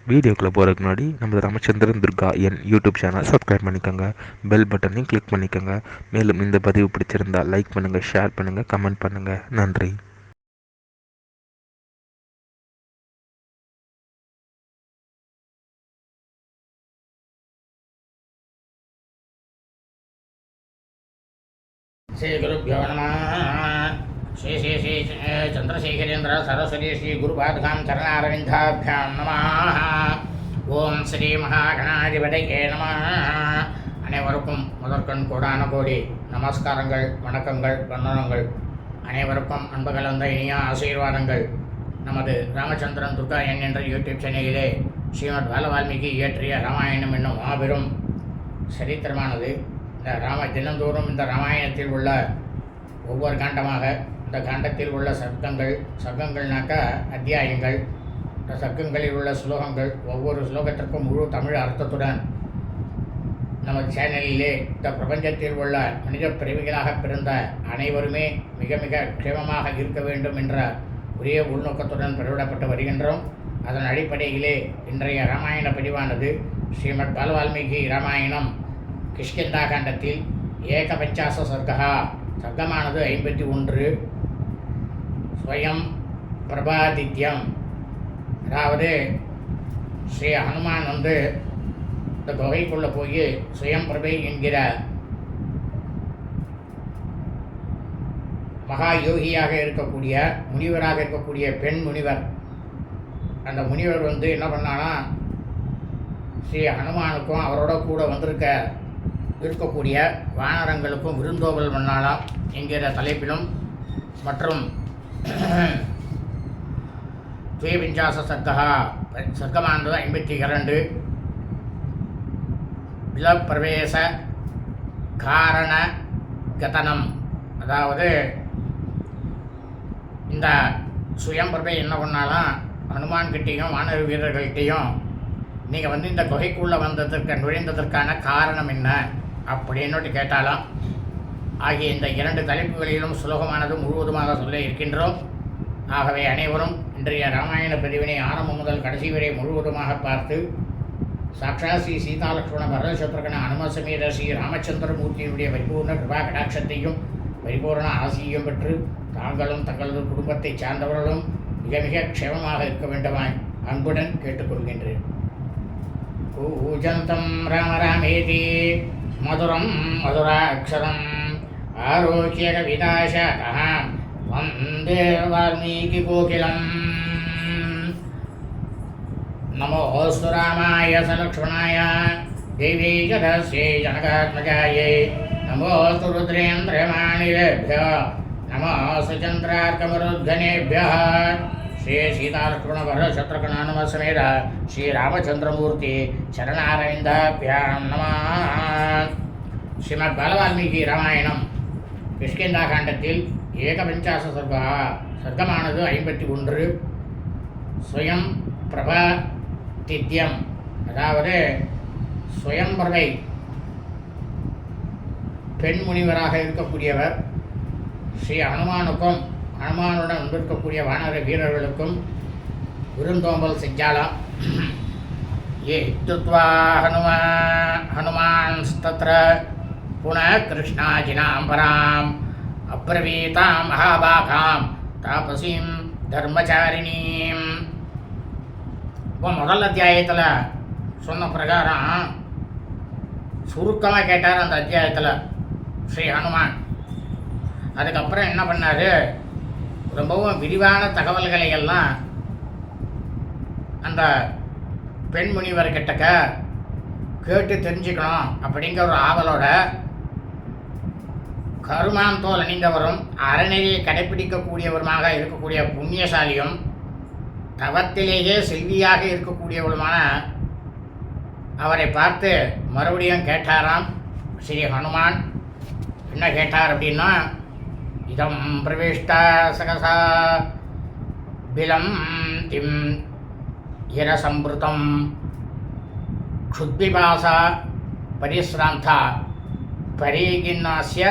வீடியோக்குள்ளே போகிறதுக்கு முன்னாடி நம்ம ராமச்சந்திரன் துர்கா என் யூடியூப் சேனல் சப்ஸ்கிரைப் பண்ணிக்கோங்க, பெல் பட்டனையும் கிளிக் பண்ணிக்கோங்க. மேலும் இந்த பதிவு பிடிச்சிருந்தால் லைக் பண்ணுங்கள், ஷேர் பண்ணுங்கள், கமெண்ட் பண்ணுங்கள். நன்றி. श्री गुरुभ्यो नमः। श्री श्री श्री चंद्रशेखरेन्द्र सरस्वती श्री गुरुपादुकां चरणारविन्दाभ्यां नमः. ஓம் ஸ்ரீ மகாகணாதிபதியே நமः. அனைவருக்கும் முதற்கண் கோடான கோடி நமஸ்காரங்கள், வணக்கங்கள், வந்தனங்கள். அனைவருக்கும் அன்பு கலந்த இனிய ஆசீர்வாதங்கள். நமது ராமச்சந்திரன் துர்கா என்ற யூடியூப் சேனலிலே ஸ்ரீமத் பாலவால்மீகி இயற்றிய ராமாயணம் என்னும் மாபெரும் சரித்திரமானது. இந்த தினந்தோறும் இந்த ராமாயணத்தில் உள்ள ஒவ்வொரு காண்டமாக, இந்த காண்டத்தில் உள்ள சர்க்கங்கள்னாக்கா அத்தியாயங்கள், இந்த சர்க்கங்களில் உள்ள ஸ்லோகங்கள், ஒவ்வொரு ஸ்லோகத்திற்கும் முழு தமிழ் அர்த்தத்துடன் நம்ம சேனலிலே இந்த பிரபஞ்சத்தில் உள்ள மனித பிறவிகளாக பிறந்த அனைவருமே மிக மிக க்ஷேமமாக இருக்க வேண்டும் என்ற ஒரே உள்நோக்கத்துடன் பெறவிடப்பட்டு வருகின்றோம். அதன் அடிப்படையிலே இன்றைய ராமாயண பதிவானது ஸ்ரீமத் பாலவால்மீகி ராமாயணம் கிஷ்கிந்தா காண்டத்தில் ஏகபஞ்சாச சர்க்கா, சர்க்கமானது 51. ஸ்வயம் பிரபாதித்யம், அதாவது ஸ்ரீ ஹனுமான் இந்த குகைக்குள்ளே போய் சுயம் பிரபை என்கிற மகா யோகியாக இருக்கக்கூடிய முனிவராக இருக்கக்கூடிய பெண் முனிவர், அந்த முனிவர் என்ன பண்ணானா, ஸ்ரீ ஹனுமானுக்கும் அவரோட கூட இருக்கக்கூடிய வானரங்களுக்கும் விருந்தோம்பல் பண்ணாலாம் என்கிற தலைப்பிலும் மற்றும் துவேபிஞ்சாச சர்க்கமானது 52 விலப்பிரவேச காரண கதனம், அதாவது இந்த சுயம்பிரபை என்ன பண்ணாலும் ஹனுமான்கிட்டையும் வானர வீரர்கள்கிட்டையும் நீங்கள் இந்த குகைக்குள்ளே நுழைந்ததற்கான காரணம் என்ன அப்படின்னு கேட்டாலும் ஆகிய இந்த 2 தலைப்புகளிலும் சுலோகமானது முழுவதுமாக சொல்ல இருக்கின்றோம். ஆகவே அனைவரும் இன்றைய ராமாயண பதிவினை ஆரம்பம் முதல் கடைசி வரை முழுவதுமாக பார்த்து சாட்சாத் ஸ்ரீ சீதாலக்ஷ்மண பரதசத்ருகன அனுமசமேத ஸ்ரீ ராமச்சந்திரமூர்த்தியினுடைய பரிபூர்ண கிருபா கடாட்சத்தையும் பரிபூர்ண ஆசியும் பெற்று தாங்களும் தங்களது குடும்பத்தை சார்ந்தவர்களும் மிக மிக க்ஷேமமாக இருக்க வேண்டுமாய் அன்புடன் கேட்டுக்கொள்கின்றேன். கூஜந்தம் ராம ராமேதி மதுரம் மதுராட்சரம் ஆரோக்கிய கவிதாசாகः வந்தே வால்மீகி கோகிலம். நமோஸ்து ராமாய சலக்ஷ்மணாய தேவி ஜதஸ்யை ஜனகாத்மஜாயை நமோஸ்து ருத்ரேந்திரமாணிவேभ्यो நமோஸ்து சந்திரார்க்கமருத்கணேभ्यः. श्री सीतालक्ष्मण भरतशत्रुघ्न समेत श्री रामचंद्रमूर्ति चरणारविन्दाभ्यां नमः. श्रीमद् बालवाल्मीकि रामायणं किष्किन्धा काण्डத்தில் ஏகபஞ்சாச சர்க்கமானது 51. ஸ்வயம் பிரபாதித்யம், அதாவது சுயம்பிரபை பெண் முனிவராக இருக்கக்கூடியவர் ஸ்ரீ ஹனுமானுக்கும் ஹனுமானுடன் வந்திருக்கக்கூடிய வானர வீரர்களுக்கும் விருந்தோம்பல் செஞ்சாலாம். ஏ துத்வா ஹனுமான்ஸ்தத்ர புனः கிருஷ்ணாஜினாம் பராம் அப்ரவீதாம் மகாபாகாம் தாபசீம் தர்மச்சாரிணீம். இப்போ முதல் அத்தியாயத்தில் சொன்ன பிரகாரம் சுருக்கமாக கேட்டார் அந்த அத்தியாயத்தில் ஸ்ரீ ஹனுமான். அதுக்கப்புறம் என்ன பண்ணார், ரொம்பவும் விரிவான தகவல்களை எல்லாம் அந்த பெண் முனிவர்கிட்டக்க கேட்டு தெரிஞ்சுக்கணும் அப்படிங்கிற ஒரு ஆவலோட கருமான் தோல் அணிந்தவரும் அறநெறியை கடைப்பிடிக்கக்கூடியவருமாக இருக்கக்கூடிய புண்ணியசாலியும் தவத்திலேயே செல்வியாக இருக்கக்கூடியவருமான அவரை பார்த்து மறுபடியும் கேட்டாராம் ஸ்ரீ ஹனுமான். என்ன கேட்டார் அப்படின்னா, இதம் பிரவிஷ்ட சகசா பிலம் திம் இரசம்பிருதம் க்ஷுத்பிபாசா பரிஸ்ராந்தா பரீகின்னாஸ்ய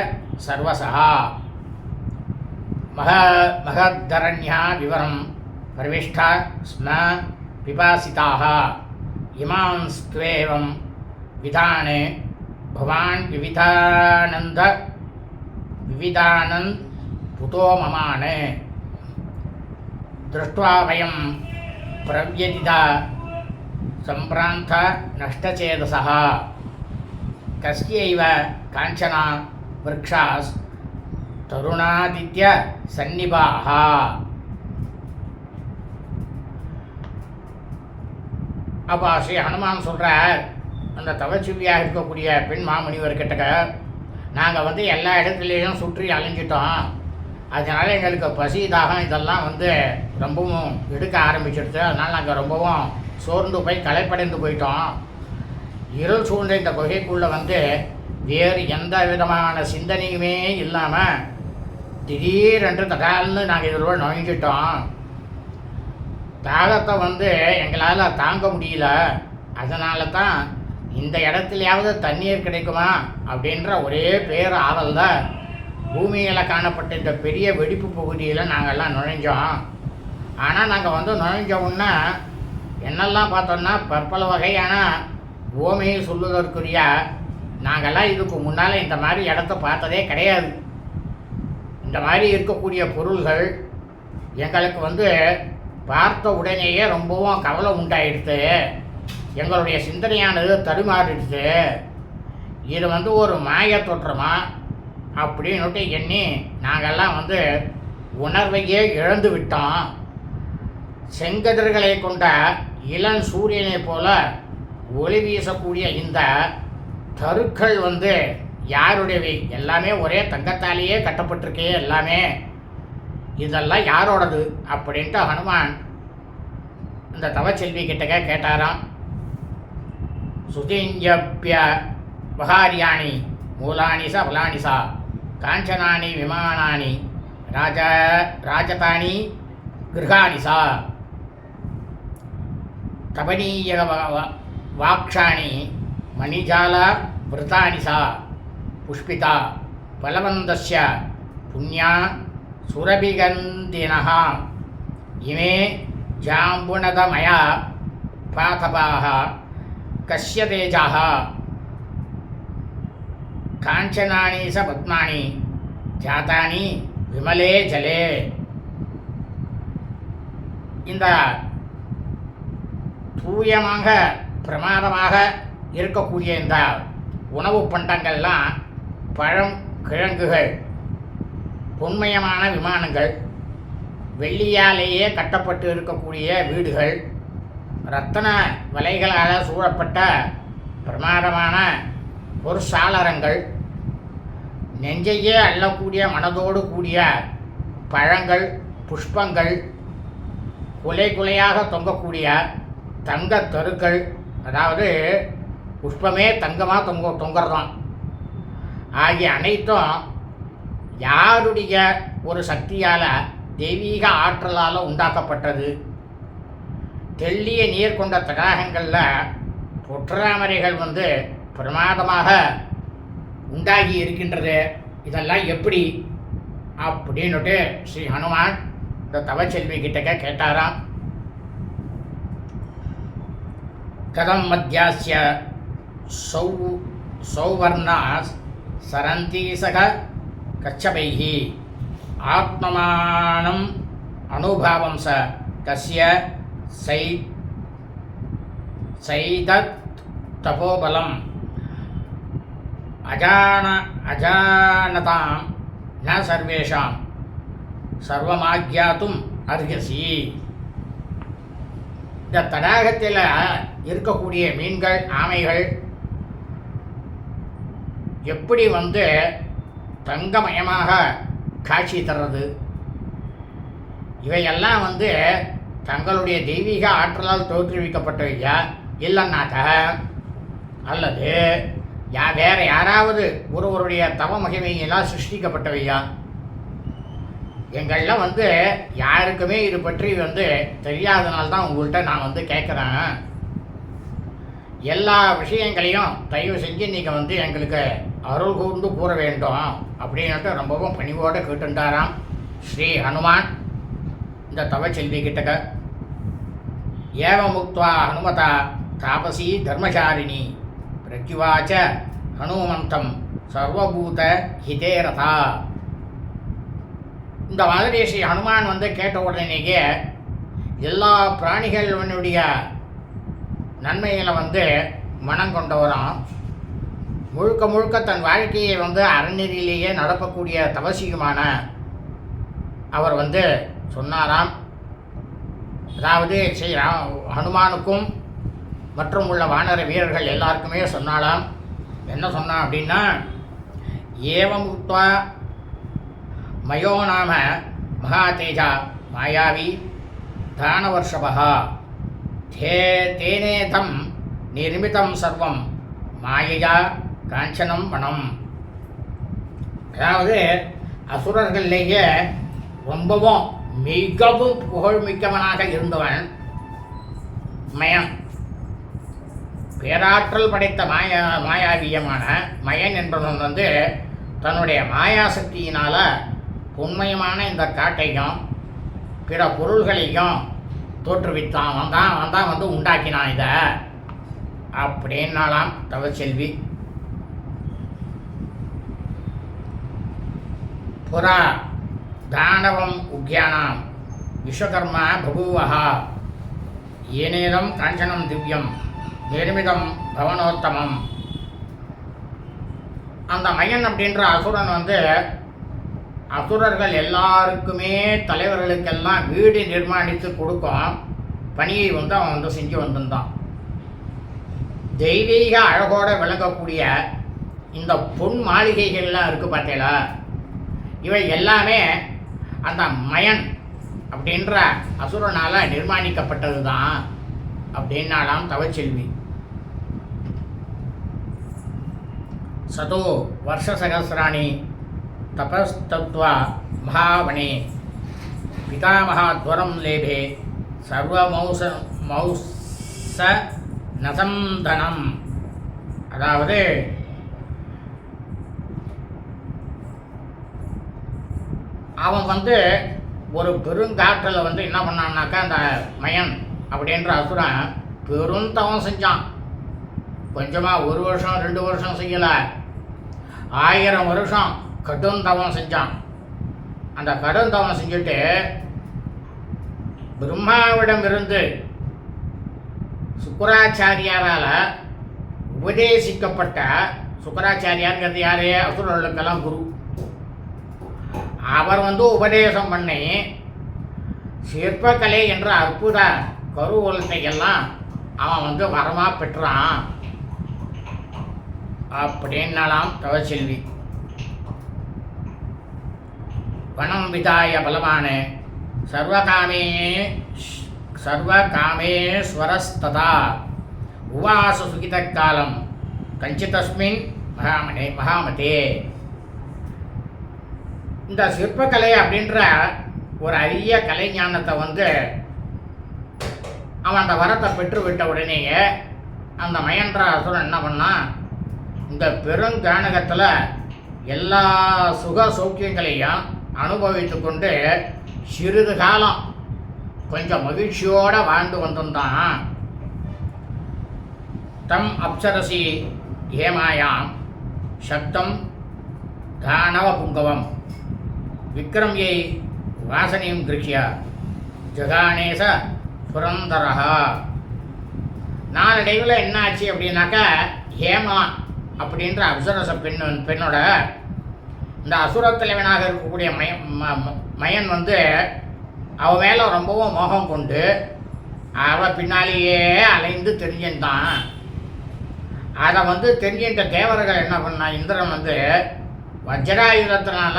சர்வசா மகத்தரண்யா விவரம் பிரவிஷ்டா ஸ்ம விபாசிதாக இமாம்ஸ்த்வேவம் விதானே பவான் விவிதானந்த் புதோ மமானே திருஷ்ட்வா வயம் பிரவ்யதிதா சம்பிராந்த நஷ்டச்சேதசः கஸ்யைவ காஞ்சனா விருக்ஷாஸ் தருணாதித்ய சந்நிபாः. அப்போ ஸ்ரீ ஹனுமான் சொல்கிறார், அந்த தவச்சிவியாக இருக்கக்கூடிய பெண் மாமுனிவர்கிட்ட நாங்கள் வந்து எல்லா இடத்துலையும் சுற்றி அலைஞ்சிட்டோம், அதனால் எங்களுக்கு பசி தாகம் இதெல்லாம் வந்து ரொம்பவும் எடுக்க ஆரம்பிச்சிடுச்சு. அதனால் நாங்கள் ரொம்பவும் சோர்ந்து போய் களைப்படைந்து போயிட்டோம். இருள் சூழ்ந்த இந்த குகைக்குள்ளே வந்து வேறு எந்த விதமான சிந்தனையுமே இல்லாமல் திடீரென்று தடால்னு நாங்கள் இதில் நுழைஞ்சிட்டோம். தாகத்தை வந்து எங்களால் தாங்க முடியல. அதனால தான் இந்த இடத்துலையாவது தண்ணீர் கிடைக்குமா அப்படின்ற ஒரே பேர் ஆவல் தான் பூமியில் காணப்பட்ட இந்த பெரிய வெடிப்பு பகுதியில் நாங்கள்லாம் நுழைஞ்சோம். ஆனால் நாங்கள் வந்து நுழைஞ்ச உடனே என்னெல்லாம் பார்த்தோன்னா பற்பல வகையான ஓமையை சொல்லுவதற்குரிய நாங்கள்லாம் இதுக்கு முன்னால் இந்த மாதிரி இடத்த பார்த்ததே கிடையாது. இந்த மாதிரி இருக்கக்கூடிய பொருள்கள் எங்களுக்கு வந்து பார்த்த உடனேயே ரொம்பவும் கவலை உண்டாயிடுச்சு. எங்களுடைய சிந்தனையானது தடுமாறிடுச்சு. இது வந்து ஒரு மாய தோற்றமா அப்படின்னுட்டு எண்ணி நாங்கள்லாம் வந்து உணர்வையே இழந்து விட்டோம். செங்கதிர்களை கொண்ட இளம் சூரியனை போல ஒளி வீசக்கூடிய இந்த தருக்கள் வந்து யாருடையவை? எல்லாமே ஒரே தங்கத்தாலேயே கட்டப்பட்டிருக்கே எல்லாமே. இதெல்லாம் யாரோடது அப்படின்ட்டு ஹனுமான் இந்த தவச்செல்வி கிட்டக்க கேட்டாராம். சுதிஞ்சப்ய வகாரியாணி மூலானி ச பலானி சா காஞ்சனானி விமானானி ராஜதானி கிருஹானி சா தபனீய வாக்ஷாணி மணிஜால விருதானி சா புஷ்பிதா பலவந்தஸ்ய புண்ணியா சுரபிகந்தினः இமே ஜாம்புணதமயா பாதபாः கஸ்ய தேஜாः காஞ்சனானி ச பத்மானி ஜாதானி விமலே ஜலே. இந்த தூயமாக பிரமாதமாக இருக்கக்கூடிய இந்த உணவு பண்டங்கள்லாம் பழம் கிழங்குகள், பொன்மயமான விமானங்கள், வெள்ளியாலேயே கட்டப்பட்டு இருக்கக்கூடிய வீடுகள், இரத்தன வலைகளால் சூழப்பட்ட பிரமாதமான ஒரு சாளரங்கள், நெஞ்சையே அள்ளக்கூடிய மனதோடு கூடிய பழங்கள், புஷ்பங்கள், குலை குலையாக தொங்கக்கூடிய தங்கத் தருக்கள், அதாவது புஷ்பமே தங்கமாக தொங்குறதாம் ஆகிய அனைத்தும் யாருடைய ஒரு சக்தியால், தெய்வீக ஆற்றலால் உண்டாக்கப்பட்டது. தெள்ளிய நீர் கொண்ட தடாகங்களில் பொற்றாமரைகள் வந்து பிரமாதமாக உண்டாகி இருக்கின்றது. இதெல்லாம் எப்படி அப்படின்னுட்டு ஸ்ரீ ஹனுமான் இந்த தவச்செல்வி கிட்டக்க கேட்டாராம். கதம் மத்தியாஸ்ய சௌவர்ணாஸ் சரந்தி சக கச்சபைஹி ஆத்மமானம் அனுபாவம் ச தஸ்ய சைதத் தபோபலம் அஜானதாம் ந சர்வேஷாம் சர்வமாக்யாத்தும் அர்ஹசி. இந்த தடாகத்தில் இருக்கக்கூடிய மீன்கள், ஆமைகள் எப்படி வந்து தங்கமயமாக காட்சி தர்றது? இவையெல்லாம் வந்து தங்களுடைய தெய்வீக ஆற்றலால் தோற்றுவிக்கப்பட்டவையா, இல்லைன்னாக்க அல்லது வேறு யாராவது ஒருவருடைய தவ மகிமையெல்லாம் சிருஷ்டிக்கப்பட்டவையா? எங்களில் வந்து யாருக்குமே இது பற்றி வந்து தெரியாதனால்தான் உங்கள்கிட்ட நான் வந்து கேட்குறேன். எல்லா விஷயங்களையும் தயவு செஞ்சு நீங்கள் வந்து எங்களுக்கு அருள் கூர்ந்து கூற வேண்டும் அப்படின்ட்டு ரொம்பவும் பணிவோடு கேட்டுட்டாராம் ஸ்ரீ ஹனுமான் இந்த தவச்செல்வி கிட்டக்க. ஏவமுக்த்வா ஹனுமதா தாபசி தர்மசாரிணி பிரத்யுவாச்ச ஹனுமந்தம் சர்வபூத ஹிதேரதா. இந்த மாதிரி ஸ்ரீ ஹனுமான் வந்து கேட்ட உடனேயே எல்லா பிராணிகளுடைய நன்மைகளை வந்து மனம் கொண்டவரும், முழுக்க முழுக்க தன் வாழ்க்கையை வந்து அறநெறியிலேயே நடக்கக்கூடிய தவசியுமான அவர் வந்து சொன்னாராம். அதாவது ஸ்ரீ ஹனுமானுக்கும் மற்றும் உள்ள வானர வீரர்கள் எல்லாருக்குமே சொன்னாலாம். என்ன சொன்னான் அப்படின்னா, ஏவமுக்த்வா மயோ நாம மகாதேஜா மாயாவி தானவர்ஷபா தேனேதம் நிர்மிதம் சர்வம் மாயையா காஞ்சனம் வனம். அதாவது அசுரர்களிலேயே ரொம்பவும் மிகவும் புகழ்மிக்கவனாக இருந்தவன் மயன். பேராற்றல் படைத்த மாயாவியமான மயன் என்பவன் வந்து தன்னுடைய மாயாசக்தியினால் உண்மையமான இந்த காட்டையும் பிற பொருள்களையும் தோற்றுவித்தான். வந்தான் வந்து உண்டாக்கினான் இதை அப்படின்னாலாம் தவச்செல்வி. புறா தானவம் உக்யானாம் விஸ்வகர்மா பபூவஹா ஏனேதம் காஞ்சனம் திவ்யம் நிர்மிதம் பவனோத்தமம். அந்த மயன் அப்படின்ற அசுரன் வந்து அசுரர்கள் எல்லாருக்குமே தலைவர்களுக்கெல்லாம் வீடு நிர்மாணித்து கொடுக்கும் பணியை வந்து அவன் வந்து செஞ்சு வந்திருந்தான். தெய்வீக அழகோடு விளங்கக்கூடிய இந்த பொன் மாளிகைகள்லாம் இருக்குது பார்த்தீங்களா, இவை எல்லாமே அந்த மயன் அப்படின்ற அசுரனால் நிர்மாணிக்கப்பட்டது தான் அப்படின்னாலாம் தவச்செல்வி. சதோ வருஷசகசிராணி தபஸ்தத்வா மகாவனே பிதாமகாத்வரம் லேபே சர்வமௌச நசந்தனம். அதாவது அவன் வந்து ஒரு பெருங்காற்றில் வந்து என்ன பண்ணான்னாக்கா, அந்த மயன் அப்படின்ற அசுரன் பெருந்தவம் செஞ்சான். கொஞ்சமாக 1 வருஷம் 2 வருஷம் செய்யலை, 1000 வருஷம் கடுந்தவம் செஞ்சான். அந்த கடுந்தவம் செஞ்சுட்டு பிரம்மாவிடமிருந்து சுக்கராச்சாரியாரால் உபதேசிக்கப்பட்ட, சுக்கராச்சாரியாருங்கிறது யார்? அசுரர்களுக்கெல்லாம் குரு. அவர் வந்து உபதேசம் பண்ணி சிற்பக்கலை என்ற அற்புத கருவூலத்தை எல்லாம் அவன் வந்து வரமாக பெற்றான் அப்படின்னாலாம் தவச்செல்வி. வனம் விதாய பலமான சர்வகாமேஸ்வரஸ்ததா உவாச சுகித காலம் கஞ்சிதஸ்மின் மகாமதே. இந்த சிற்பக்கலை அப்படின்ற ஒரு அரிய கலைஞானத்தை வந்து அவன் அந்த வரத்தை பெற்று விட்ட உடனேயே அந்த மயன்ற அசுரன் என்ன பண்ணான், இந்த பெருங்கானகத்தில் எல்லா சுக சௌக்கியங்களையும் அனுபவித்து கொண்டு சிறிது காலம் கொஞ்சம் மகிழ்ச்சியோடு வாழ்ந்து வந்திருந்தான். தம் அப்சரசி ஹேமாயாம் சக்தம் தானவ புங்கவம் விக்ரம்யை வாசனையும் கிருஷ்ய ஜகானேச புரந்தரஹா. நாளடைவில் என்ன ஆச்சு அப்படின்னாக்கா, ஹேமா அப்படின்ற அப்சரச பெண்ணோட இந்த அசுர தலைவனாக இருக்கக்கூடிய மயன் வந்து அவன் மேலே ரொம்பவும் மோகம் கொண்டு அவள் பின்னாலேயே அலைந்து தெரிஞ்சின்றான். அதை வந்து தெரிஞ்சின்ற தேவர்கள் என்ன பண்ணா, இந்திரன் வந்து வஜ்ராயுதத்தினால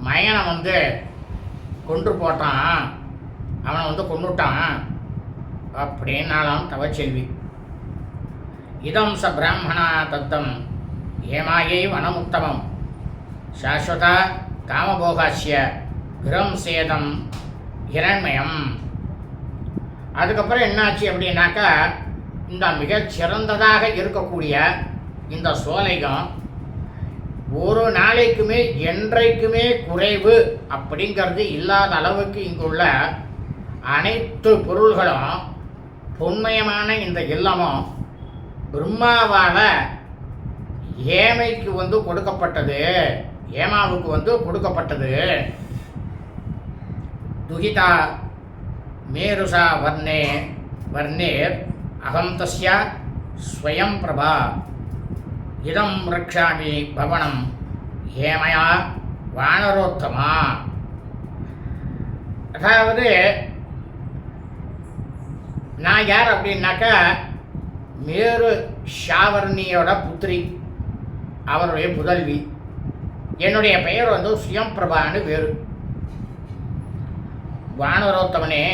மயனை வந்து கொன்று போட்டான், அவனை வந்து கொண்டுட்டான் அப்படின்னாலாம் தவச்செல்வி. இதம் ச பிராமணா தத்தம் ஏமாயை வனமுத்தமம் சாஸ்வத காமபோகாசிய கிரம் சேதம் இரண்மயம். அதுக்கப்புறம் என்னாச்சு அப்படின்னாக்கா, இந்த மிகச்சிறந்ததாக இருக்கக்கூடிய இந்த சோலைகம் ஒரு நாளைக்குமே என்றைக்குமே குறைவு அப்படிங்கிறது இல்லாத அளவுக்கு இங்குள்ள அனைத்து பொருள்களும் பொன்மயமான இந்த இல்லமும் பிரம்மாவால் ஏமைக்கு கொடுக்கப்பட்டது, ஏமாவுக்கு கொடுக்கப்பட்டது. துகிதா மேருஷா வர்ணேர் அகம் தஸ்ய ஸ்வயம் பிரபா இதம் ரக்ஷாமி பவனம் ஏமயா வானரோத்தமா. அதாவது நான் யார் அப்படின்னாக்கா மேரு ஷாவர்ணியோட புத்திரி, அவருடைய புதல்வி. என்னுடைய பெயர் சுயம்பிரபான்னு வேறு. வானரோத்தமனே,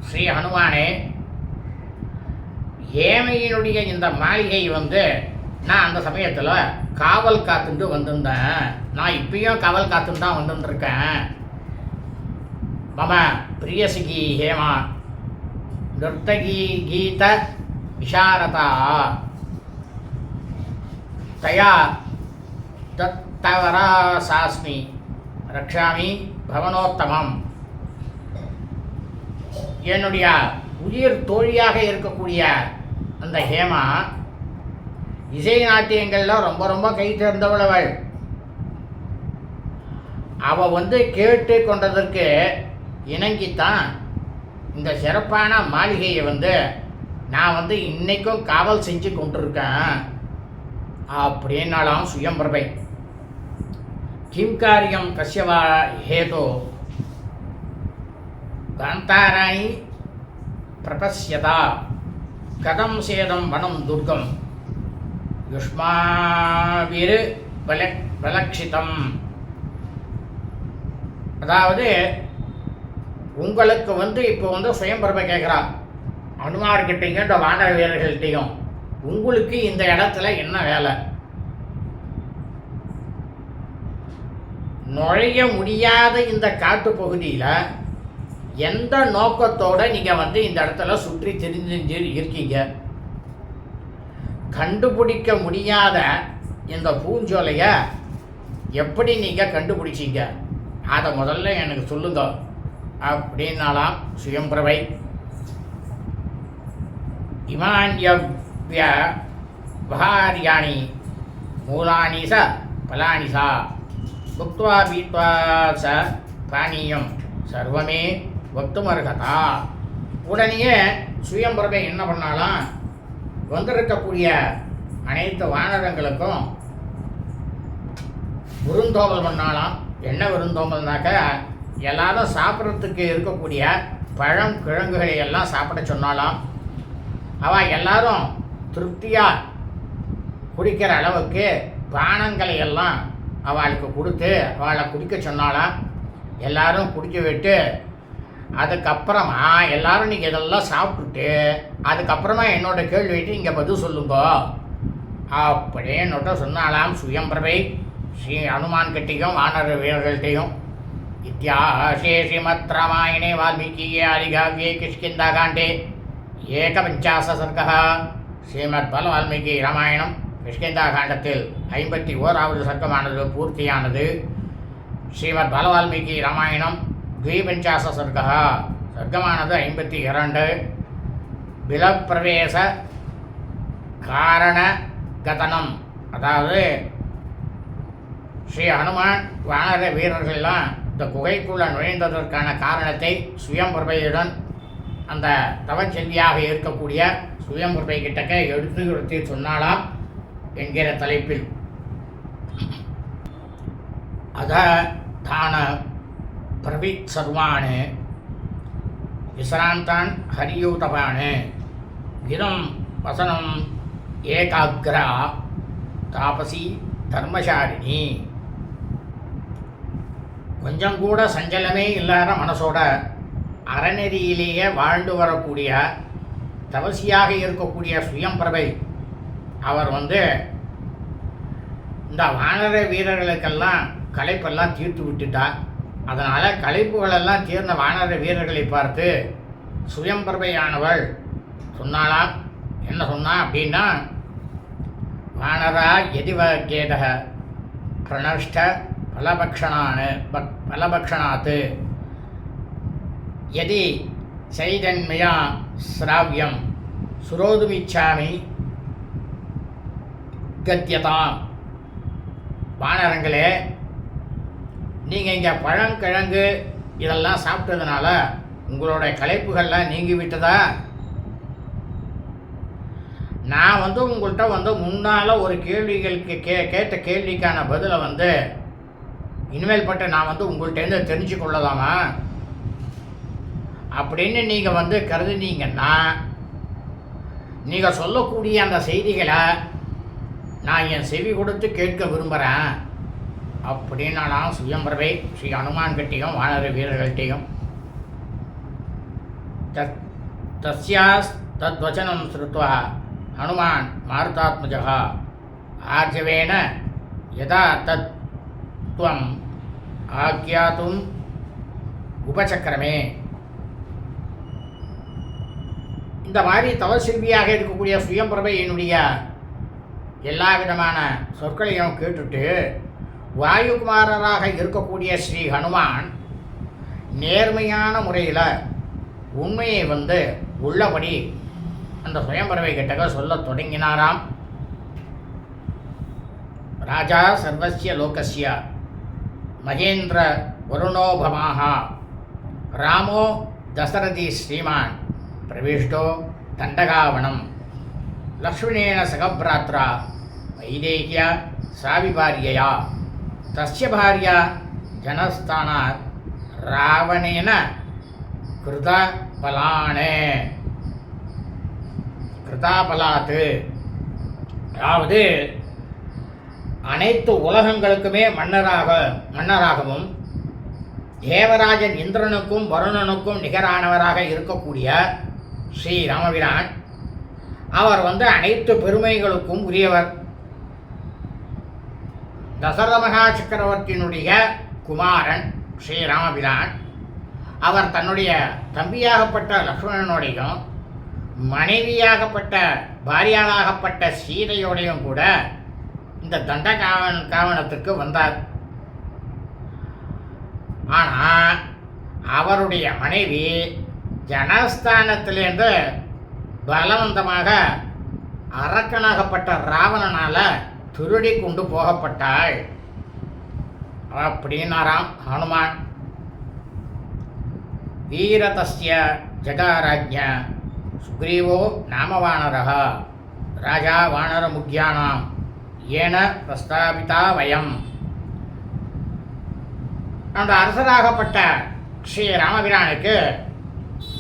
ஸ்ரீ ஹனுமானே, ஏமையினுடைய இந்த மாளிகை நான் அந்த சமயத்தில் காவல் காத்துட்டு வந்திருந்தேன். நான் இப்பயும் காவல் காத்துட்டு தான் வந்துருக்கேன். மம பிரியசிகி ஹேமா நிர்த்தகி கீத விஷாரதா தயா தத்தவராசாஸ்மி ரக்ஷாமி பவனோத்தமம். என்னுடைய உயிர் தோழியாக இருக்கக்கூடிய அந்த ஹேமா இசை நாட்டியங்களில் ரொம்ப ரொம்ப கை தேர்ந்தவளவள். அவள் கேட்டு கொண்டதற்கு இணங்கித்தான் இந்த சிறப்பான மாளிகையை நான் இன்னைக்கும் காவல் செஞ்சு கொண்டிருக்கேன் அப்படின்னாலாம் சுயம்பிரபை. கிம் காரியம் கஷ்யவா ஹேதோ காந்தாராணி பிரபஸ்யதா கதம் சேதம் வனம் துர்கம் யுஷ்மாவிரு பலக்ஷிதம். அதாவது உங்களுக்கு இப்போ சுயம்பிரபை கேட்குறா, அனுமார்கிட்டையும் இந்த வானர வீரர்கள்ட்டையும், உங்களுக்கு இந்த இடத்துல என்ன வேலை? நுழைய முடியாத இந்த காட்டு பகுதியில் எந்த நோக்கத்தோடு நீங்கள் இந்த இடத்துல சுற்றி திரிஞ்சு இருக்கீங்க? கண்டுபிடிக்க முடியாத இந்த பூஞ்சோலையை எப்படி நீங்கள் கண்டுபிடிச்சிங்க? அதை முதல்ல எனக்கு சொல்லுங்க அப்படின்னாலாம் சுயம்பிரபை. இமான்யவ்ய வஹாரியாணி மூலானி ச பலானி சா புக்த்வா பீத்வா ச பானீயம் சர்வமே வக்துமர்ஹதா. உடனேயே சுயம்பிரபை என்ன பண்ணாலாம், வந்திருக்கக்கூடிய அனைத்து வானரங்களுக்கும் விருந்தோம்பல் பண்ணாலாம். என்ன விருந்தோம்பல்னாக்க, எல்லாரும் சாப்பிட்றதுக்கு இருக்கக்கூடிய பழம் கிழங்குகளை எல்லாம் சாப்பிட சொன்னாலாம். அவள் எல்லாரும் திருப்தியாக குடிக்கிற அளவுக்கு பானங்களை எல்லாம் அவளுக்கு கொடுத்து அவளை குடிக்க சொன்னாலாம். எல்லாரும் குடிக்க விட்டு அதுக்கப்புறமா எல்லாரும் நீங்கள் இதெல்லாம் சாப்பிட்டுட்டு அதுக்கப்புறமா என்னோட கேள்விட்டு இங்கே பதில் சொல்லுங்க அப்படின்னு சொன்னாலாம் சுயம்பிரபை ஸ்ரீ ஹனுமான் கிட்டையும் வானர வீரர்கள்ட்டையும். இத்தியாசே ஸ்ரீமத் ராமாயணே வால்மீகியே ஆதிகாவ்யே கிஷ்கிந்தாகாண்டே ஏகபஞ்சாச சர்க்கः. ஸ்ரீமத் பல வால்மீகி ராமாயணம் கிஷ்கிந்தாகாண்டத்தில் 51வது சர்க்கமானது பூர்த்தியானது. ஸ்ரீமத் பல வால்மீகி ராமாயணம் द्विपञ्चाश सर्गः, सर्गमानது 52. பிலப்பிரவேச காரண கதனம், அதாவது ஸ்ரீ ஹனுமான் வானர வீரர்கள்லாம் இந்த குகைக்குள்ளே நுழைந்ததற்கான காரணத்தை சுயம்பிரபையுடன் அந்த தவச்செல்வியாக இருக்கக்கூடிய சுயம்பிரபை கிட்டக்க எடுத்து சொன்னாலாம் என்கிற தலைப்பில். அத தான பிரவித் சர்வான் விசிராந்தான் ஹரியூதபான் இதம் வசனம் ஏகாக்ரா தாபசி தர்மசாரிணி. கொஞ்சம் கூட சஞ்சலமே இல்லாத மனசோட அறநெறியிலேயே வாழ்ந்து வரக்கூடிய தவசியாக இருக்கக்கூடிய சுயம்பிரபை அவர் இந்த வானர வீரர்களுக்கெல்லாம் களைப்பெல்லாம் தீர்த்து விட்டுட்டார். அதனால் களைப்புகளெல்லாம் தீர்ந்த வானர வீரர்களை பார்த்து சுயம்பிரபையானவள் சொன்னாலாம். என்ன சொன்னா அப்படின்னா, வானரா எதிவகேதக பிரணஷ்ட பலபக்ஷணாத் யதி சைதன்மயா ஸ்ராவியம் சுரோதுமிச்சாமி கத்தியதாம். வானரங்களே, நீங்கள் இங்கே பழங்கிழங்கு இதெல்லாம் சாப்பிட்டதுனால உங்களோட களைப்புகள்லாம் நீங்கிவிட்டதா? நான் உங்கள்கிட்ட முன்னால் ஒரு கேள்விகளுக்கு கேட்ட கேள்விக்கான பதிலை இனிமேல் பட்டு நான் உங்கள்கிட்டேருந்து தெரிஞ்சு கொள்ளலாமா அப்படின்னு நீங்கள் கருதுனீங்கன்னா, நீங்கள் சொல்லக்கூடிய அந்த செய்திகளை நான் என் செவி கொடுத்து கேட்க விரும்புகிறேன் அப்படின்னு நான் சுயம்பிரபை ஸ்ரீ ஹனுமான்கிட்டையும் வானர வீரர்கள்ட்டையும் தஸ்யாஸ் தத்வச்சனம் ஸ்ருத்வா ஹனுமான் மாருதாத்மஜா ஆர்ஜவேன யதா தத் துவம் ஆக்யாத்தும் உபசக்கரமே. இந்த மாதிரி தவசில்வியாக இருக்கக்கூடிய சுயம்பிரபையினுடைய எல்லா விதமான சொற்களையும் கேட்டுட்டு வாயுகுமாரராக இருக்கக்கூடிய ஸ்ரீ ஹனுமான் நேர்மையான முறையில் உண்மையை உள்ளபடி அந்த சுயம்பரவை கிட்டக்க சொல்ல தொடங்கினாராம். ராஜா சர்வஸ்ய லோகஸ்ய மகேந்திர வருணோபமாக ராமோ தசரதி ஸ்ரீமான் பிரவிஷ்டோ தண்டகாவனம் லக்ஷ்மணேன சகபிராத்ரா வைதேகியா சாவிபாரியயா தஸ்ய பாரியா ஜனஸ்தானாத் ராவணேன கிருதாபலாத்து. அதாவது அனைத்து உலகங்களுக்குமே மன்னராகவும் தேவராஜன் இந்திரனுக்கும் வருணனுக்கும் நிகரானவராக இருக்கக்கூடிய ஸ்ரீ ராமபிரான் அவர் அனைத்து பெருமைகளுக்கும் உரியவர். தசரத மகா சக்கரவர்த்தியினுடைய குமாரன் ஸ்ரீ ராமபிரான் அவர் தன்னுடைய தம்பியாகப்பட்ட லக்ஷ்மணனோடையும் மனைவியாகப்பட்ட பாரியாளாகப்பட்ட சீதையோடையும் கூட இந்த காவனத்துக்கு வந்தார். ஆனால் அவருடைய மனைவி ஜனஸ்தானத்திலேருந்து பலவந்தமாக அரக்கனாகப்பட்ட ராவணனால் திருடி கொண்டு போகப்பட்டாள் அப்படின்னாராம் ஹனுமான். வீரதஸ்ய ஜகாராஜ்ய சுக்ரீவோ நாமவானரः ராஜா வானர முக்கியானாம் ஏன பிரஸ்தாபிதா வயம். அந்த அரசராகப்பட்ட ஸ்ரீ ராமபிரானுக்கு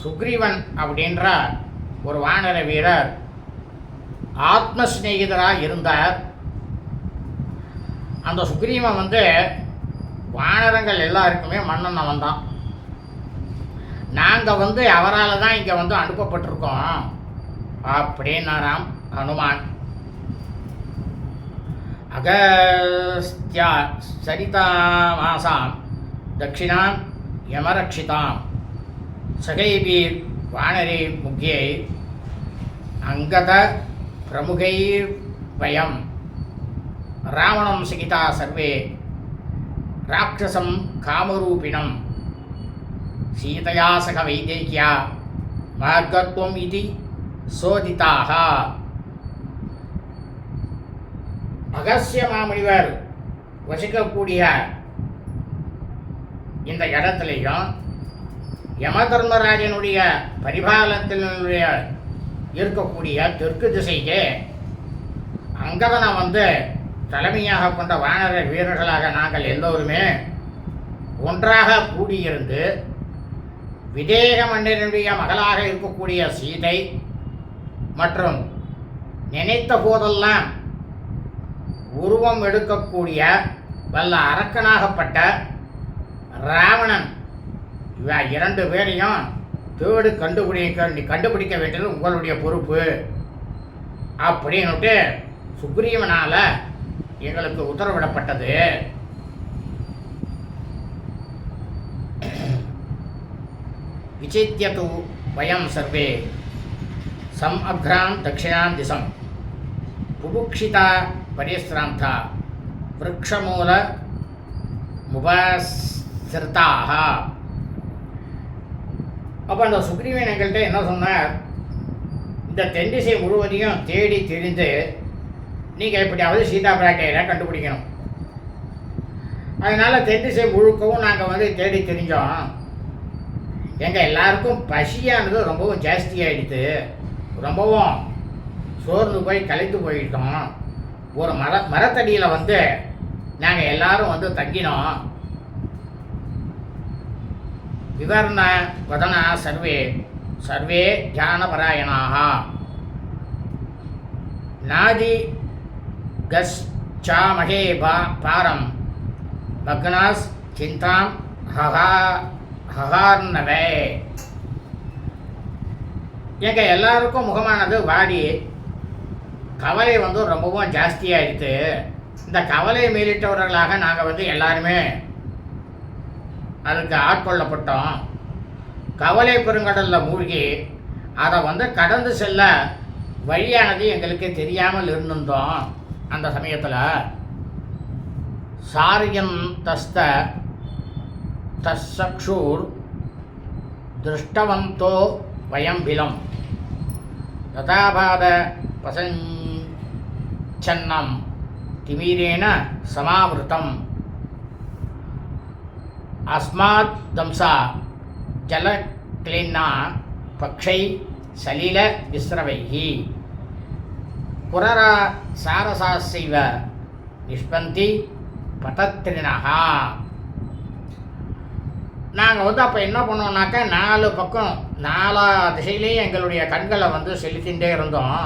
சுக்ரீவன் அப்படின்ற ஒரு வானர வீரர் ஆத்மஸ்நேகிதராக இருந்தார். அந்த சுக்ரீவன் வானரங்கள் எல்லாருக்குமே மன்னன் வந்தான். நாங்கள் அவரால் தான் இங்கே அனுப்பப்பட்டிருக்கோம் அப்படின்னாராம் ஹனுமான். அகஸ்தியா சரிதாமாசாம் தட்சிணாம் யமரக்ஷிதாம் சகைபீர் வானரே முக்கியை அங்கத பிரமுகைர் வயம் ராவணம் சிகிதா சர்வே ராட்சசம் காமரூபிணம் சீதையா சக வைதேகியா மார்கத்வம் இது சோதிதாக. அகஸ்ய மாமுனிவர் வசிக்கக்கூடிய இந்த இடத்துலையும் யம தர்மராஜனுடைய பரிபாலனத்தினுடைய இருக்கக்கூடிய தெற்கு திசைக்கு அங்கதனை தலைமையாக கொண்ட வானர வீரர்களாக நாங்கள் எல்லோருமே ஒன்றாக கூடியிருந்து விதேக மன்னனுடைய மகளாக இருக்கக்கூடிய சீதை மற்றும் நினைத்த போதெல்லாம் உருவம் எடுக்கக்கூடிய வல்ல அரக்கனாகப்பட்ட ராவணன் இவ இரண்டு பேரையும் தேடு கண்டுபிடிக்க வேண்டியது உங்களுடைய பொறுப்பு அப்படின்னுட்டு சுக்ரீவனால் எங்களுக்கு உத்தரவிடப்பட்டது. விசித்தியது வயம் சர்வே சம் அக்ராம் தட்சிணாம் திசம் புபுக்ஷிதா பரிஸ்ராந்தா விருக்ஷமூல முபஸ்ருதாக. அப்போ அந்த சுக்ரீவன் எங்கள்கிட்ட என்ன சொன்னார், இந்த தென்திசை முழுவதையும் தேடி தெரிந்து நீங்கள் எப்படியாவது சீதா பிராட்டியரை கண்டுபிடிக்கணும். அதனால் தென்திசை முழுக்கவும் நாங்கள் வந்து தேடி தெரிஞ்சோம். எங்கள் எல்லாருக்கும் பசியானது ரொம்பவும் ஜாஸ்தியாகிடுது, ரொம்பவும் சோர்ந்து போய் களைத்து போயிட்டோம். ஒரு மரத்தடியில் வந்து நாங்கள் எல்லாரும் வந்து தங்கினோம். விவரண வதனா சர்வே சர்வே தியானபராயணாக நாதி கச்சாமஹே பாரம் மக்னாஸ் சிந்தாம் ஹகார்ணவே. எங்கள் எல்லாருக்கும் முகமானது வாடி கவலை வந்து ரொம்பவும் ஜாஸ்தியாகிடுது. இந்த கவலை மேலிட்டவர்களாக நாங்கள் வந்து எல்லாருமே அதுக்கு ஆட்கொள்ளப்பட்டோம். கவலை பெருங்கடலில் மூழ்கி அதை வந்து கடந்து செல்ல வழியானது எங்களுக்கு தெரியாமல் இருந்திருந்தோம். அந்த சமயத்தில் சாரியம் தஸ்ஸூர் திருஷ்டவந்தோ வயம்பிலம் ததாபாத பசஞ்சன்னம் திமீரேன சமாவிருத்தம் அஸ்மாத் தம்சா ஜலக்லின்னா பக்ஷை சலில விஸ்ரவைஹி புரரா சாரசாசைவ நிஷ்பந்தி பதத்ரினஹா. நாங்கள் வந்து அப்போ என்ன பண்ணோம்னாக்கா, 4 பக்கம் 4 திசையிலையும் எங்களுடைய கண்களை வந்து செலுத்திகிட்டே இருந்தோம்.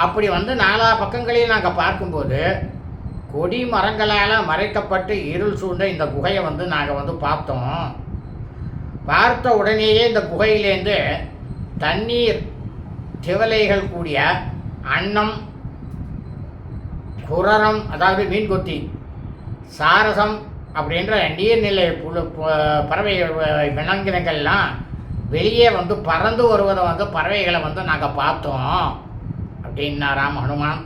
அப்படி வந்து 4 பக்கங்களையும் நாங்கள் பார்க்கும்போது கொடி மரங்களால் மறைக்கப்பட்டு இருள் சூழ்ந்த இந்த குகையை வந்து நாங்கள் வந்து பார்த்தோம். பார்த்த உடனேயே இந்த குகையிலேருந்து தண்ணீர் திவலைகள் கூடிய அன்னம், குரரம் அதாவது மீன்கொத்தி, சாரசம் அப்படின்ற நீர்நிலை பறவை விலங்கினங்கள்லாம் வெளியே வந்து பறந்து வருவதை வந்து பறவைகளை வந்து நாங்கள் பார்த்தோம் அப்படின்னாராம் ஹனுமான்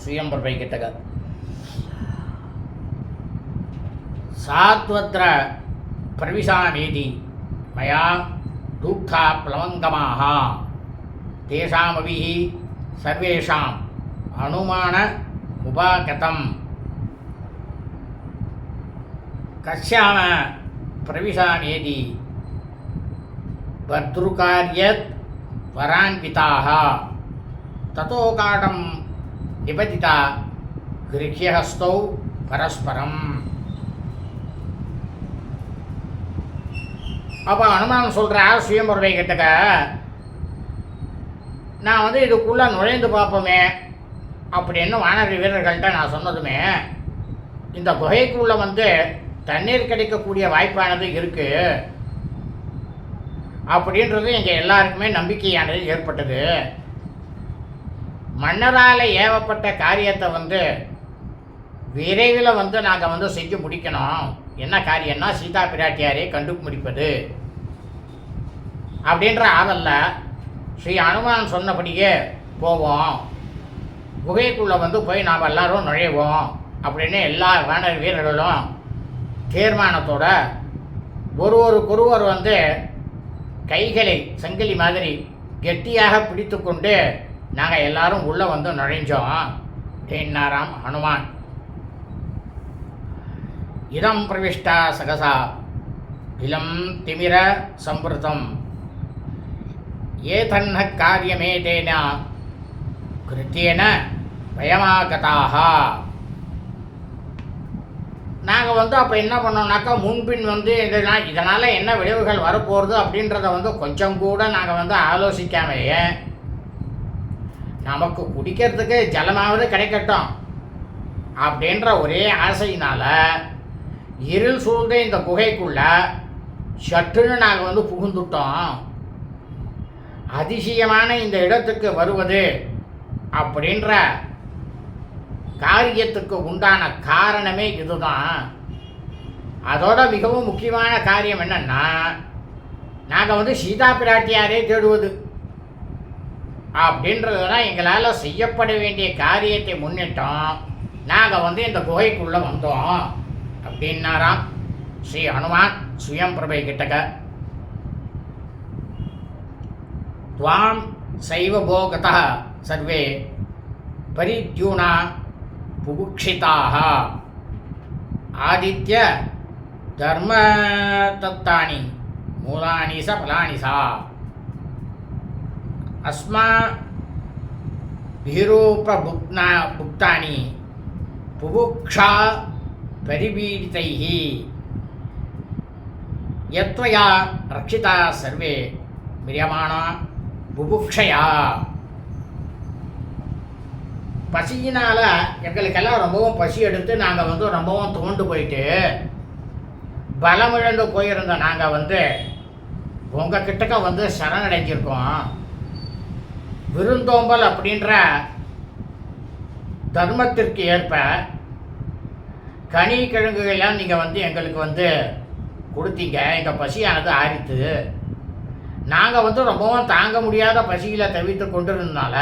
சுயம்பர்வை கிட்டக. சாத்வத்ர பிரவிசாமேதி மயா தூக்தா பிளவங்கமாக தேசாமபிஹி சர்வேஷாம் அனுமான உபாகதம் கஷ்யாம பிரவிசாமேதி பத்ருகார்யத் வரான்விதாக ததோகாடம் நிபதிதா கிருஹ்யஹஸ்தௌ பரஸ்பரம். அப்போ அனுமான் சொல்கிறார் சுயம்பர்வை கிட்டக்க, நான் வந்து இதுக்குள்ளே நுழைந்து பார்ப்போமே அப்படின்னு வானர வீரர்கள்ட்ட நான் சொன்னதுமே, இந்த குகைக்குள்ளே வந்து தண்ணீர் கிடைக்கக்கூடிய வாய்ப்பானது இருக்குது அப்படின்றது எங்கள் எல்லாருக்குமே நம்பிக்கையானது ஏற்பட்டது. மன்னரால் ஏவப்பட்ட காரியத்தை வந்து விரைவில் வந்து நாங்கள் வந்து செஞ்சு முடிக்கணும். என்ன காரியம்னா சீதா பிராட்டியாரை கண்டுபிடிப்பது அப்படின்ற ஆதல்ல ஸ்ரீ அனுமான் சொன்னபடியே போவோம், குகைக்குள்ளே வந்து போய் நாம் எல்லாரும் நுழைவோம் அப்படின்னு எல்லா வானர வீரர்களும் தீர்மானத்தோட ஒருவருக்கொருவர் வந்து கைகளை சங்கிலி மாதிரி கெட்டியாக பிடித்து கொண்டு நாங்கள் எல்லாரும் உள்ளே வந்து நுழைஞ்சோம் அப்படின்னாராம் ஹனுமான். இதம் பிரவிஷ்டா சகசா இளம் திமிர சம்பிருத்தம் ஏதன்ன காரியமேதேன கிருத்தியேன பயமாகதாக. நாங்கள் வந்து அப்போ என்ன பண்ணோம்னாக்கா, முன்பின் வந்து இதனால் என்ன விளைவுகள் வரப்போகிறது அப்படின்றத வந்து கொஞ்சம் கூட நாங்கள் வந்து ஆலோசிக்காமையே, நமக்கு குடிக்கிறதுக்கு ஜலமாவது கிடைக்கட்டும் அப்படின்ற ஒரே ஆசையினால் இருள் சூழ்ந்த இந்த குகைக்குள்ள சட்டுன்னு நாங்கள் வந்து புகுந்துட்டோம். அதிசயமான இந்த இடத்துக்கு வருவது அப்படின்ற காரியத்துக்கு உண்டான காரணமே இதுதான். அதோட மிகவும் முக்கியமான காரியம் என்னன்னா, நாங்கள் வந்து சீதா பிராட்டியாரே தேடுவது அப்படின்றதுதான் எங்களால் செய்யப்பட வேண்டிய காரியத்தை முன்னிட்டோம். நாங்கள் வந்து இந்த குகைக்குள்ளே வந்தோம் அப்படின்னாராம். ஸ்ரீ ஹனுமான் சுயம் பிரபை கிட்டக்க துவாம் சைவ போகதா சர்வே பரித்யூனா புபுக்ஷிதாக ஆதித்ய தர்ம தத்தானி மூலானி ச பலானி சா அஸ்மா புக்தானி புபுக்ஷா பரிபீடிதைः யத்வயா ரக்ஷிதா சர்வே மிரியமானா புபுக்ஷயா. பசியினால் எங்களுக்கெல்லாம் ரொம்பவும் பசி எடுத்து நாங்கள் ரொம்பவும் தோண்டு போயிட்டு பலமிழந்து போயிருந்த நாங்கள் உங்கள் கிட்டக்க சரணடைஞ்சிருக்கோம். விருந்தோம்பல் அப்படின்ற தர்மத்திற்கு ஏற்ப கனி கிழங்குகள்லாம் நீங்கள் எங்களுக்கு கொடுத்தீங்க. எங்கள் பசியானது ஆறித்து. நாங்கள் ரொம்பவும் தாங்க முடியாத பசியில் தவித்து கொண்டிருந்தனால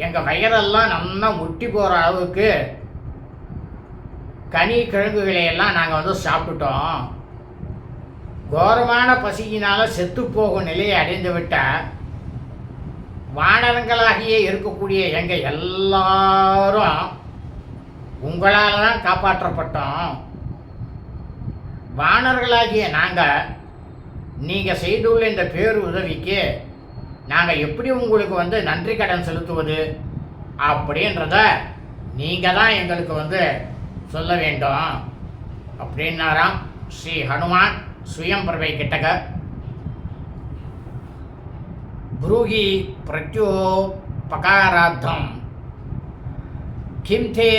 எங்கள் வயரெல்லாம் நல்லா முட்டி போகிற அளவுக்கு கனி கிழங்குகளையெல்லாம் நாங்கள் சாப்பிட்டுட்டோம். கோரமான பசியினால் செத்து போகும் நிலையை அடைந்து விட்ட வானரங்களாகியே இருக்கக்கூடிய எங்கள் எல்லாரும் உங்களால் தான் காப்பாற்றப்பட்டோம். வானர்களாகிய நாங்கள் நீங்கள் செய்துள்ள இந்த பேரு உதவிக்கு நாங்கள் எப்படி உங்களுக்கு நன்றி கடன் செலுத்துவது அப்படின்றத நீங்கள் தான் எங்களுக்கு சொல்ல வேண்டும் அப்படின்னாராம் ஸ்ரீ ஹனுமான் சுயம் பிரபை கிட்டக்க. ப்ரூஹி பிரத்யோபகாரார்த்தம் கிம் தே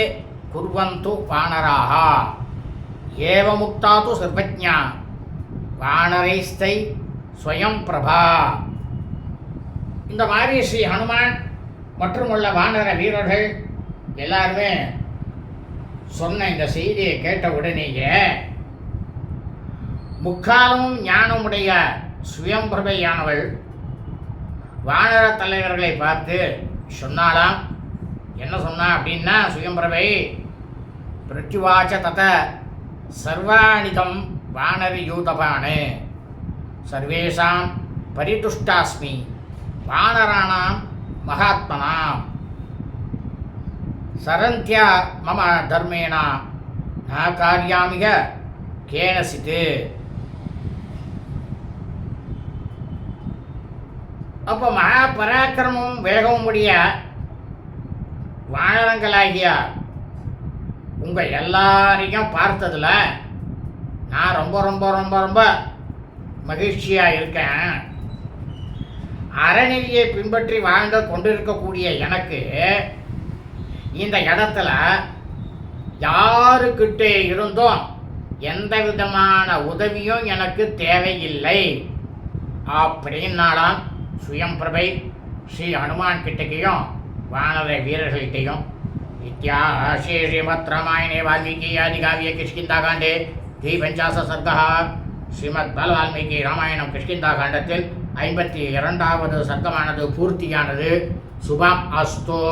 குர்வந்து வானராக ஏவமுக்தா து சர்வஜ்ஞா வானரைஸ்தை ஸ்வயம் பிரபா. இந்த மாதிரி ஸ்ரீ ஹனுமான் மற்றும் உள்ள வானர வீரர்கள் எல்லாருமே சொன்ன இந்த செய்தியை கேட்ட உடனேயே முக்காலமும் ஞானமுடைய சுயம் பிரபையானவள் வானர தலைவர்களை பார்த்து சொன்னாலாம். என்ன சொன்னா அப்படின்னா, சுயம்பிரபை பிரத்யுவாச்ச தத சர்வாணிதம் வானரி யூதபானே சர்வேஷாம் பரிதுஷ்டாஸ்மி வானராணாம் மகாத்மனாம் சரந்தியா மம தர்மேனா ந காரியாமிக கேனசித்து. அப்போ மகா பராக்கிரமும் வேகமும் உடைய வானரங்களாகிய உங்கள் எல்லாரையும் பார்த்ததில் நான் ரொம்ப ரொம்ப ரொம்ப ரொம்ப மகிழ்ச்சியாக இருக்கேன். அறநெறியை பின்பற்றி வாழ்ந்து கொண்டிருக்கக்கூடிய எனக்கு இந்த இடத்துல யாருக்கிட்டே இருந்தும் எந்த விதமான உதவியும் எனக்கு தேவையில்லை அப்படின்னாலாம் சுயம் பிரபை ஸ்ரீ ஹனுமான் கிட்டக்கையும் வானர வீரர்கள்கிட்டையும். இத்தியாசே ஸ்ரீமத் ராமாயணே வால்மீகி ஆதிகாவிய கிஷ்கிந்தாகாண்டே தி50 சர்க்கா. ஸ்ரீமத் பால வால்மீகி ராமாயணம் கிஷ்கிந்தாகாண்டத்தில் 52வது சர்க்கமானது பூர்த்தியானது. சுபம் அஸ்தோ.